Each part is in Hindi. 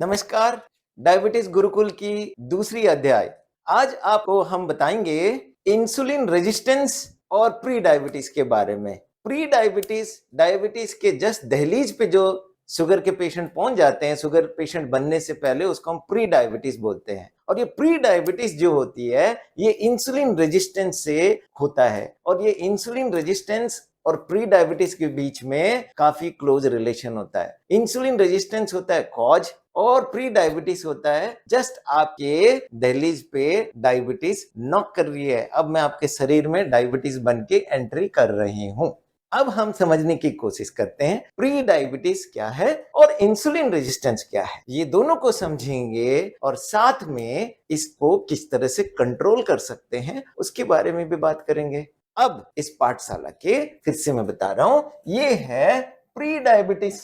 नमस्कार। डायबिटीज गुरुकुल की दूसरी अध्याय। आज आपको हम बताएंगे इंसुलिन रेजिस्टेंस और प्री डायबिटीज के बारे में। प्री डायबिटीज डायबिटीज के जस्ट दहलीज पे जो शुगर के पेशेंट पहुंच जाते हैं, शुगर पेशेंट बनने से पहले, उसको हम प्री डायबिटीज बोलते हैं। और ये प्री डायबिटीज जो होती है ये इंसुलिन रेजिस्टेंस से होता है। और ये इंसुलिन रेजिस्टेंस और प्री डायबिटीज के बीच में काफी क्लोज रिलेशन होता है। इंसुलिन रेजिस्टेंस होता है कॉज और प्री डायबिटीज होता है जस्ट आपके दहलीज पे डायबिटीज नॉक कर रही है। अब मैं आपके शरीर में डायबिटीज बन के एंट्री कर रही हूं। अब हम समझने की कोशिश करते हैं प्री डायबिटीज क्या है और इंसुलिन रेजिस्टेंस क्या है। ये दोनों को समझेंगे और साथ में इसको किस तरह से कंट्रोल कर सकते हैं उसके बारे में भी बात करेंगे। अब इस पाठशाला के फिर से मैं बता रहा हूं, ये है प्री डायबिटीज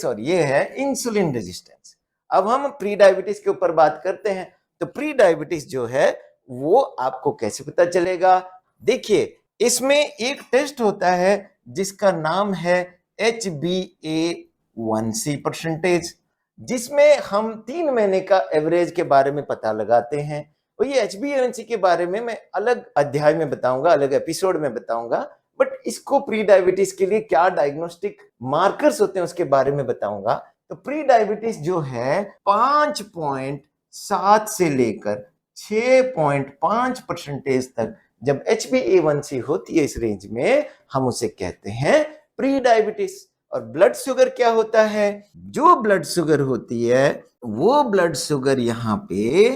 और ये है इंसुलिन रेजिस्टेंस। अब हम प्री डायबिटीज के ऊपर बात करते हैं। तो प्री डायबिटीज जो है वो आपको कैसे पता चलेगा? देखिए, इसमें एक टेस्ट होता है जिसका नाम है HbA1c परसेंटेज, जिसमें हम 3 महीने का एवरेज के बारे में पता लगाते हैं। और ये HbA1c के बारे में मैं अलग अध्याय में बताऊंगा, अलग एपिसोड में बताऊंगा। बट इसको प्री डायबिटीज के लिए क्या डायग्नोस्टिक मार्कर्स होते हैं उसके बारे में बताऊंगा। तो प्री डायबिटीज जो है 5.7 से लेकर 6.5% तक जब HbA1c होती है, इस रेंज में हम उसे कहते हैं प्री डायबिटीज। और ब्लड शुगर क्या होता है? जो ब्लड शुगर होती है वो ब्लड शुगर यहाँ पे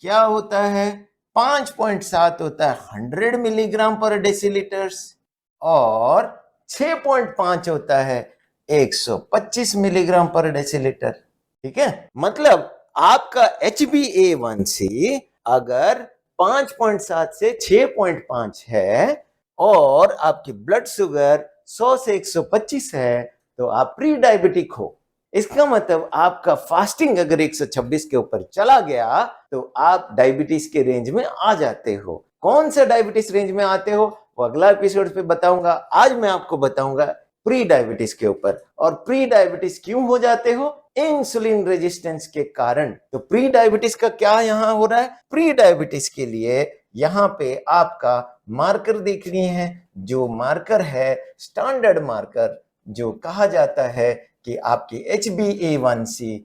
क्या होता है? 5.7 होता है 100 मिलीग्राम पर डेसीलीटर्स और 6.5 होता है 125 मिलीग्राम पर डेसीलीटर। ठीक है, मतलब आपका HbA1c अगर 5.7 से 6.5 है और आपकी ब्लड शुगर 100 से 125 है तो आप प्री डायबिटिक हो। इसका मतलब आपका फास्टिंग अगर 126 के ऊपर चला गया तो आप डायबिटीज के रेंज में आ जाते हो। कौन सा डायबिटीज रेंज में आते हो वो अगला एपिसोड पे बताऊंगा। आज मैं आपको बताऊंगा प्री डायबिटीज के ऊपर। और प्री डायबिटीज क्यों हो जाते हो? इंसुलिन रेजिस्टेंस के कारण। तो प्री डायबिटीज का क्या यहां हो रहा है? प्री डायबिटीज के लिए यहां पे आपका मार्कर देख लिए हैं, जो मार्कर है स्टैंडर्ड मार्कर, जो कहा जाता है कि आपकी HbA1c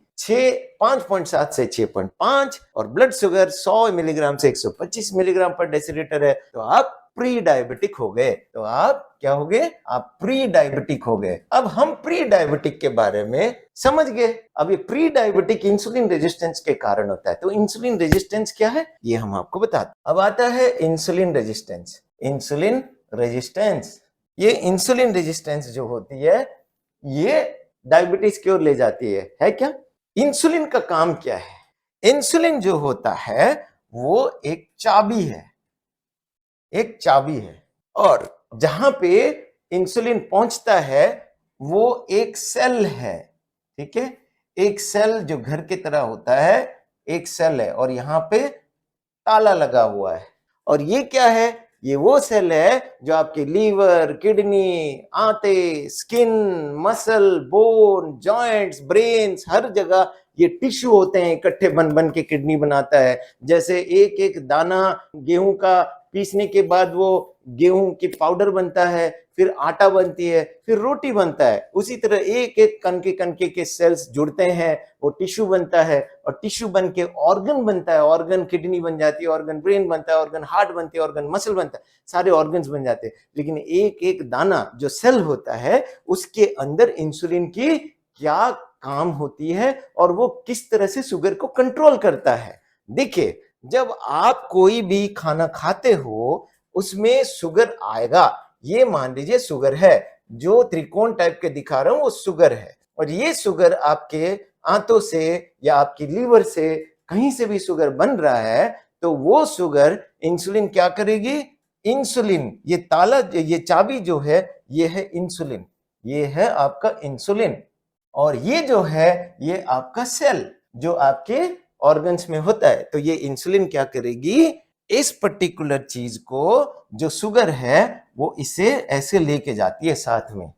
5.7 से 6.5 और ब्लड शुगर 100 मिलीग्राम से 125 मिलीग्राम पर डेसीलीटर है, तो आप प्री डायबिटिक हो गए। तो आप क्या हो गए? आप प्री डायबिटिक हो गए। अब हम प्री डायबिटिक के बारे में समझ गए। अब ये प्री डायबिटिक इंसुलिन रेजिस्टेंस के कारण होता है। तो इंसुलिन रेजिस्टेंस क्या है ये हम आपको बताते। अब आता है इंसुलिन रेजिस्टेंस। इंसुलिन रेजिस्टेंस, ये इंसुलिन रेजिस्टेंस जो होती है ये डायबिटीज की ओर ले जाती है क्या? इंसुलिन का काम क्या है? इंसुलिन जो होता है वो एक चाबी है, एक चाबी है। और जहां पे इंसुलिन पहुंचता है वो एक सेल है। ठीक है, एक सेल जो घर की तरह होता है, एक सेल है और यहाँ पे ताला लगा हुआ है। और ये क्या है? ये वो सेल है जो आपके लीवर, किडनी, आंते, skin, muscle, bone, joints, brains, हर जगह ये टिश्यू होते हैं, इकट्ठे बन बन के किडनी बनाता है। जैसे एक एक दाना गेहूं का पीसने के बाद वो गेहूं की पाउडर बनता है, फिर आटा बनती है, फिर रोटी बनता है, उसी तरह एक एक कनके के सेल्स जुड़ते हैं, वो टिश्यू बनता है और टिश्यू बन के ऑर्गन बनता है। ऑर्गन किडनी बन जाती है, ऑर्गन ब्रेन बनता है, ऑर्गन हार्ट बनती है, ऑर्गन मसल बनता है, सारे ऑर्गन्स बन जाते हैं। लेकिन एक एक दाना जो सेल होता है उसके अंदर इंसुलिन की क्या काम होती है और वो किस तरह से शुगर को कंट्रोल करता है। देखिए, जब आप कोई भी खाना खाते हो उसमें शुगर आएगा। ये मान लीजिए शुगर है, जो त्रिकोण टाइप के दिखा रहा हूं वो शुगर है। और ये शुगर आपके आंतों से या आपकी लीवर से कहीं से भी शुगर बन रहा है तो वो शुगर इंसुलिन क्या करेगी? इंसुलिन, ये ताला, ये चाबी जो है ये है इंसुलिन, ये है आपका इंसुलिन। और ये जो है ये आपका सेल जो आपके ऑर्गन्स में होता है। तो ये इंसुलिन क्या करेगी? इस पर्टिकुलर चीज को, जो शुगर है, वो इसे ऐसे लेके जाती है, साथ में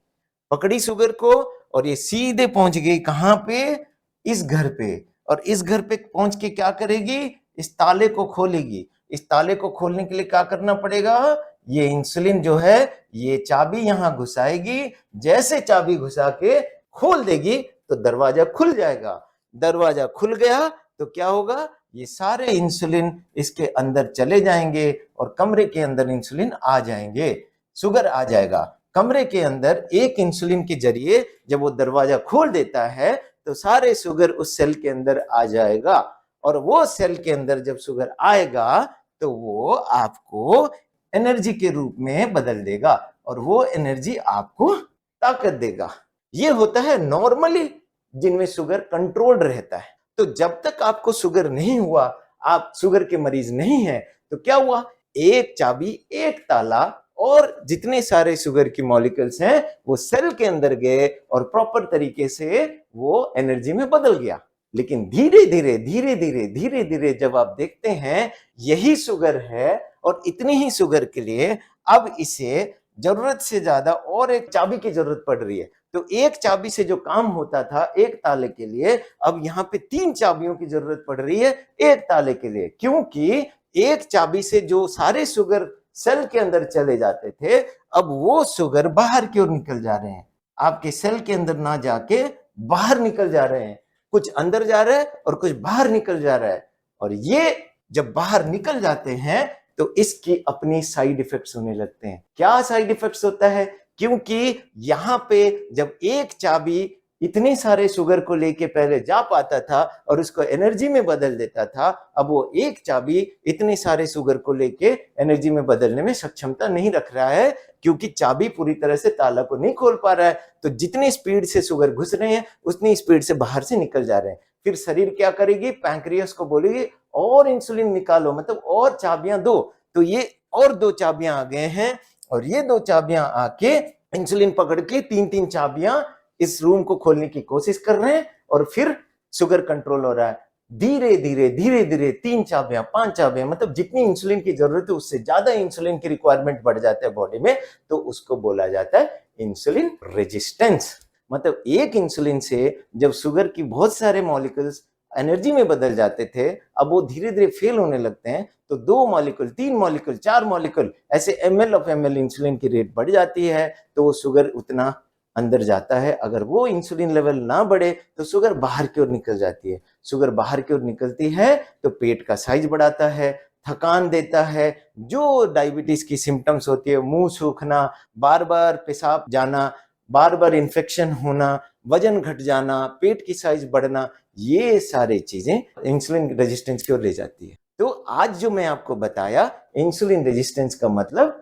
पकड़ी शुगर को और ये सीधे पहुंच गई कहां पे? इस घर पे, और इस घर पे पहुंच के क्या करेगी, इस ताले को खोलेगी। इस ताले को खोलने के लिए क्या करना पड़ेगा, ये इंसुलिन जो है ये चाबी यहां घुसाएगी। जैसे चाबी घुसा के खोल देगी तो दरवाजा खुल जाएगा। दरवाजा खुल गया तो क्या होगा, ये सारे इंसुलिन इसके अंदर चले जाएंगे और कमरे के अंदर इंसुलिन आ जाएंगे, शुगर आ जाएगा। कमरे के अंदर एक इंसुलिन के जरिए जब वो दरवाजा खोल देता है तो सारे शुगर उस सेल के अंदर आ जाएगा, और वो सेल के अंदर जब शुगर आएगा तो वो आपको एनर्जी के रूप में बदल देगा, और वो एनर्जी आपको ताकत देगा। ये होता है नॉर्मली जिनमें शुगर कंट्रोल्ड रहता है। तो जब तक आपको शुगर नहीं हुआ, आप शुगर के मरीज नहीं है, तो क्या हुआ, एक चाबी एक ताला और जितने सारे शुगर की मॉलिक्यूल्स हैं वो सेल के अंदर गए और प्रॉपर तरीके से वो एनर्जी में बदल गया। लेकिन धीरे धीरे धीरे धीरे धीरे धीरे जब आप देखते हैं यही शुगर है और इतनी ही शुगर के लिए अब इसे जरूरत से ज्यादा और एक चाबी की जरूरत पड़ रही है। तो एक चाबी से जो काम होता था एक ताले के लिए, अब यहाँ पे 3 चाबियों की जरूरत पड़ रही है एक ताले के लिए, क्योंकि एक चाबी से जो सारे शुगर सेल के अंदर चले जाते थे अब वो शुगर बाहर की ओर निकल जा रहे हैं, आपके सेल के अंदर ना जाके बाहर निकल जा रहे हैं। कुछ अंदर जा रहा है और कुछ बाहर निकल जा रहा है, और ये जब बाहर निकल जाते हैं तो इसकी अपनी साइड इफेक्ट्स होने लगते हैं। क्या साइड इफेक्ट्स होता है, क्योंकि यहां पे जब एक चाबी इतने सारे शुगर को लेके पहले जा पाता था और उसको एनर्जी में बदल देता था, अब वो एक चाबी इतने सारे शुगर को लेके एनर्जी में बदलने में सक्षमता नहीं रख रहा है, क्योंकि चाबी पूरी तरह से ताला को नहीं खोल पा रहा है। तो जितनी स्पीड से शुगर घुस रहे हैं उतनी स्पीड से बाहर से निकल जा रहे हैं। फिर शरीर क्या करेगी, पैंक्रियास को बोलेगी और इंसुलिन निकालो, मतलब और चाबियां दो। तो ये और 2 चाबियां आ गए हैं, और ये 2 चाबियां आके इंसुलिन पकड़ के 3-3 चाबियां इस रूम को खोलने की कोशिश कर रहे हैं, और फिर शुगर कंट्रोल हो रहा है। धीरे धीरे धीरे धीरे 3 चाबियां 5 चाबियां, मतलब जितनी इंसुलिन की जरूरत है उससे ज्यादा इंसुलिन की रिक्वायरमेंट बढ़ जाता है बॉडी में, तो उसको बोला जाता है इंसुलिन रेजिस्टेंस। मतलब एक इंसुलिन से जब शुगर की बहुत सारे मॉलिक्यूल्स एनर्जी में बदल जाते थे, अब वो धीरे धीरे फेल होने लगते हैं, तो 2 मॉलिक्यूल 3 मॉलिक्यूल 4 मॉलिक्यूल ऐसे ml ऑफ ml इंसुलिन की रेट बढ़ जाती है, तो वो शुगर उतना अंदर जाता है। अगर वो इंसुलिन लेवल ना बढ़े तो शुगर बाहर की ओर निकल जाती है। शुगर बाहर की ओर निकलती है तो पेट का साइज बढ़ाता है, थकान देता है, जो डायबिटीज की सिम्टम्स होती है, मुंह सूखना, बार बार पेशाब जाना, बार बार इन्फेक्शन होना, वजन घट जाना, पेट की साइज बढ़ना, ये सारी चीजें इंसुलिन रेजिस्टेंस की ओर ले जाती है। तो आज जो मैं आपको बताया इंसुलिन रेजिस्टेंस का मतलब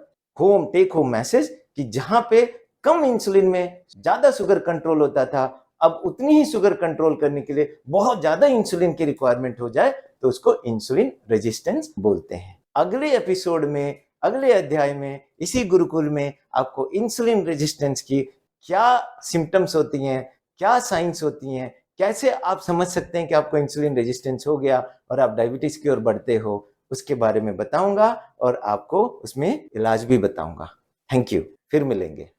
टेक होम मैसेज, कि जहां पे कम इंसुलिन में ज्यादा शुगर कंट्रोल होता था, अब उतनी ही शुगर कंट्रोल करने के लिए बहुत ज्यादा इंसुलिन की रिक्वायरमेंट हो जाए तो उसको इंसुलिन रेजिस्टेंस बोलते हैं। अगले एपिसोड में, अगले अध्याय में, इसी गुरुकुल में आपको इंसुलिन रेजिस्टेंस की क्या सिम्टम्स होती हैं, क्या साइंस होती हैं, कैसे आप समझ सकते हैं कि आपको इंसुलिन रेजिस्टेंस हो गया और आप डायबिटीज की ओर बढ़ते हो, उसके बारे में बताऊंगा और आपको उसमें इलाज भी बताऊंगा। थैंक यू, फिर मिलेंगे।